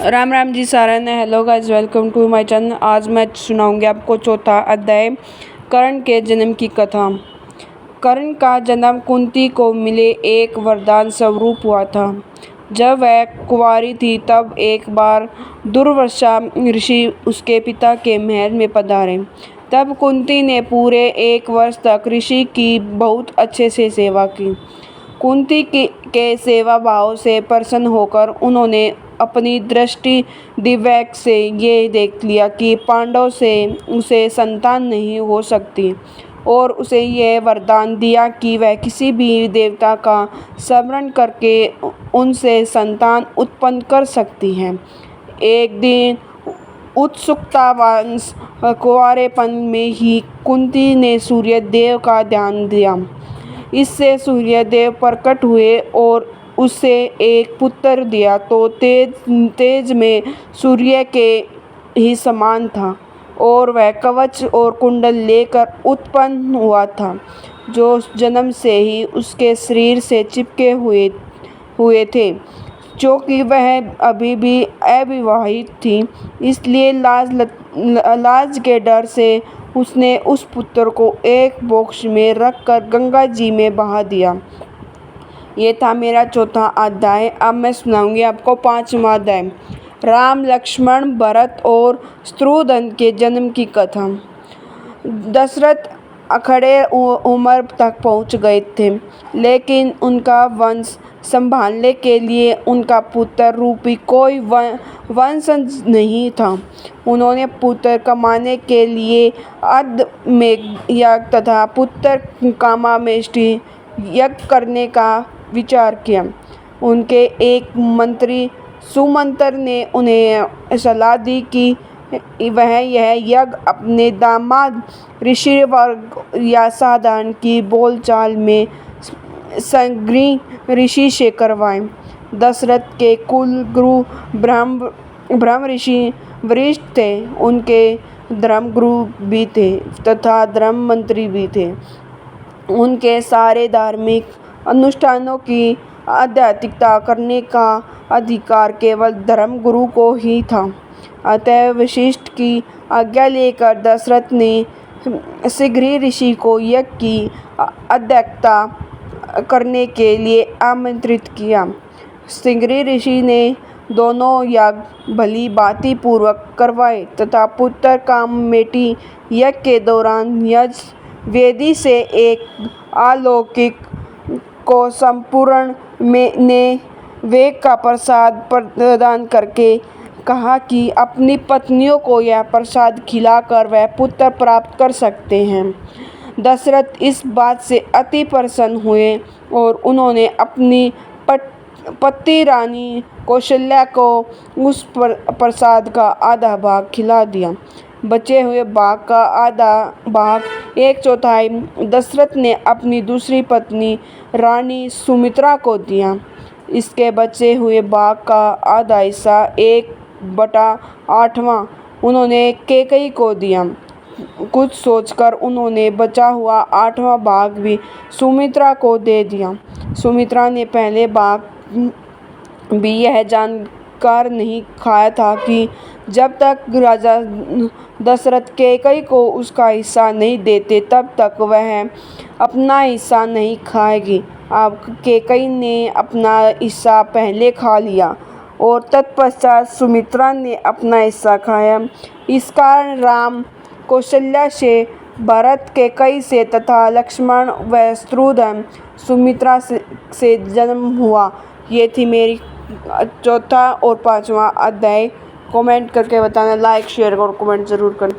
राम राम जी सारा ने। Hello guys, welcome to my channel. आज मैं सुनाऊंगी आपको चौथा अध्याय कर्ण के जन्म की कथा। कर्ण का जन्म कुंती को मिले एक वरदान स्वरूप हुआ था। जब वह कुंवारी थी तब एक बार दुर्वासा ऋषि उसके पिता के महल में पधारे। तब कुंती ने पूरे 1 वर्ष तक ऋषि की बहुत अच्छे से सेवा की। कुंती के सेवा भाव से प्रसन्न होकर उन्होंने अपनी दृष्टि दिव्य से ये देख लिया कि पांडव से उसे संतान नहीं हो सकती, और उसे यह वरदान दिया कि वह किसी भी देवता का स्मरण करके उनसे संतान उत्पन्न कर सकती है। एक दिन उत्सुकतावश कुंवारेपन में ही कुंती ने सूर्यदेव का ध्यान दिया। इससे सूर्यदेव प्रकट हुए और उसे एक पुत्र दिया तो तेज में सूर्य के ही समान था, और वह कवच और कुंडल लेकर उत्पन्न हुआ था, जो जन्म से ही उसके शरीर से चिपके हुए थे। क्योंकि वह अभी भी अविवाहित थी, इसलिए लाज के डर से उसने उस पुत्र को एक बॉक्स में रखकर गंगा जी में बहा दिया। ये था मेरा चौथा अध्याय। अब मैं सुनाऊंगी आपको 5वां अध्याय, राम, लक्ष्मण, भरत और शत्रुघ्न के जन्म की कथा। दशरथ अखड़े उम्र तक पहुंच गए थे, लेकिन उनका वंश संभालने के लिए उनका पुत्र रूपी कोई वंशज नहीं था। उन्होंने पुत्र कमाने के लिए अश्वमेध यज्ञ तथा पुत्र कामाष्टमी यज्ञ करने का विचार किया। उनके एक मंत्री सुमंत्र ने उन्हें सलाह दी कि वह यह यज्ञ अपने दामाद ऋषिवर्ग या साधारण की बोलचाल में संग्री ऋषि से करवाएं। दशरथ के कुल गुरु ब्रह्म ऋषि वशिष्ठ थे। उनके धर्मगुरु भी थे तथा धर्म मंत्री भी थे। उनके सारे धार्मिक अनुष्ठानों की आध्यात्मिकता करने का अधिकार केवल धर्मगुरु को ही था। अतः वशिष्ठ की आज्ञा लेकर दशरथ ने संग्री ऋषि को यज्ञ की अध्यक्षता करने के लिए आमंत्रित किया। संग्री ऋषि ने दोनों यज्ञ भली भांति पूर्वक करवाए तथा पुत्र कामाष्टमी यज्ञ के दौरान यज्ञ वेदी से एक अलौकिक को संपूर्ण ने वेद का प्रसाद प्रदान करके कहा कि अपनी पत्नियों को यह प्रसाद खिलाकर वह पुत्र प्राप्त कर सकते हैं। दशरथ इस बात से अति प्रसन्न हुए और उन्होंने अपनी पति रानी कौशल्या को उस प्रसाद का आधा भाग खिला दिया। बचे हुए भाग का आधा भाग 1/4 दशरथ ने अपनी दूसरी पत्नी रानी सुमित्रा को दिया। इसके बचे हुए भाग का आधा हिस्सा 1/8 उन्होंने कैकेयी को दिया। कुछ सोचकर उन्होंने बचा हुआ 8वां भाग भी सुमित्रा को दे दिया। सुमित्रा ने पहले भाग भी यह जानकर नहीं खाया था कि जब तक राजा दशरथ कैकेयी को उसका हिस्सा नहीं देते तब तक वह अपना हिस्सा नहीं खाएगी। अब कैकेयी ने अपना हिस्सा पहले खा लिया और तत्पश्चात सुमित्रा ने अपना हिस्सा खाया। इस कारण राम कौशल्या से, भरत कैकेयी से तथा लक्ष्मण व शत्रुघ्न सुमित्रा से जन्म हुआ। ये थी मेरी चौथा और 5वां अध्याय। कमेंट करके बताना, लाइक शेयर और कमेंट ज़रूर कर